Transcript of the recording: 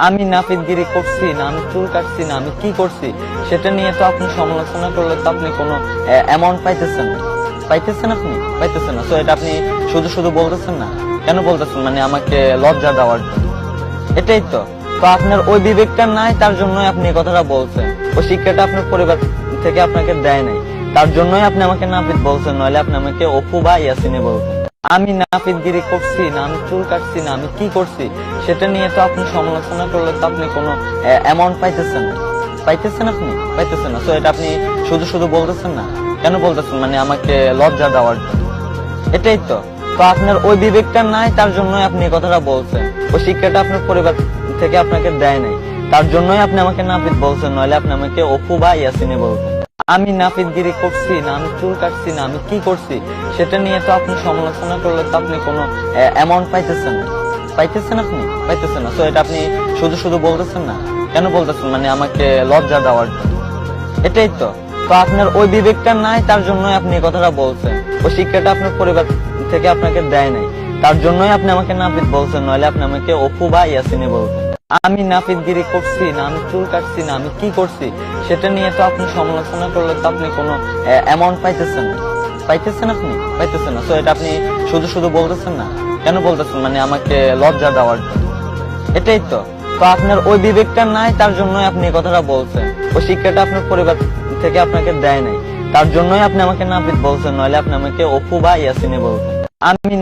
আমি নাপিতগিরি করছি না, আমি চুল কাটছি না, আমি কি করছি সেটা নিয়ে তো আপনি সমালোচনা করলে তো আপনি কোনো অ্যামাউন্ট পাইতেছেন না। পাইতেছেন না। তো এটা আপনি শুধু শুধু বলতেছেন না, কেন বলতেছেন? মানে আমাকে লজ্জা দেওয়ার জন্য। এটাই তো। তো আপনার ওই বিবেকটা নাই, তার জন্যই আপনি এই কথাটা বলছেন। ওই শিক্ষাটা আপনার পরিবার থেকে আপনাকে দেয় নাই, তার জন্যই আপনি আমাকে নাপিত বলছেন, নইলে আপনি আমাকে অপু বা ইয়াসিনে বলছেন। আমি নাপিতগিরি করছি না, আমি চুল কাটছি না, আমি কি করছি সেটা নিয়ে তো আপনি সমালোচনা করলে তো আপনি কোনো অ্যামাউন্ট পাইতেছেন না। পাইতেছেন না। তো এটা আপনি শুধু শুধু বলতেছেন না, কেন বলতেছেন? মানে আমাকে লজ্জা দেওয়ার জন্য। এটাই তো। তো আপনার ওই বিবেকটা নাই, তার জন্যই আপনি এই কথাটা বলছেন। ওই শিক্ষাটা আপনার পরিবার থেকে আপনাকে দেয় নাই, তার জন্যই আপনি আমাকে নাপিত বলছেন, নইলে আপনি আমাকে অপু বা ইয়াসিনে বলছেন। আমি নাপিতগিরি করছি না, আমি চুল কাটছি না, আমি কি করছি সেটা নিয়ে তো আপনি সমালোচনা করলে তো আপনি কোনো অ্যামাউন্ট পাইতেছেন না। পাইতেছেন না। তো এটা আপনি শুধু শুধু বলতেছেন না, কেন বলতেছেন? মানে আমাকে লজ্জা দেওয়ার জন্য। এটাই তো। তো আপনার ওই বিবেকটা নাই, তার জন্যই আপনি এই কথাটা বলছেন। ওই শিক্ষাটা আপনার পরিবার থেকে আপনাকে দেয় নাই, তার জন্যই আপনি আমাকে নাপিত বলছেন, নইলে আপনি আমাকে অপু বা ইয়াসিনে বলছেন। আমি নাপিতগিরি করছি না, আমি চুল কাটছি না, আমি কি করছি সেটা নিয়ে তো আপনি সমালোচনা করলে তো আপনি কোনো অ্যামাউন্ট পাইতেছেন না। পাইতেছেন না। তো এটা আপনি শুধু শুধু বলতেছেন না, কেন বলতেছেন? মানে আমাকে লজ্জা দেওয়ার জন্য। এটাই তো। তো আপনার ওই বিবেকটা নাই, তার জন্যই আপনি এই কথাটা বলছেন। ওই শিক্ষাটা আপনার পরিবার থেকে আপনাকে দেয় নাই, তার জন্যই আপনি আমাকে নাপিত বলছেন, নইলে আপনি আমাকে অপু বা ইয়াসিনে বলছেন। আমি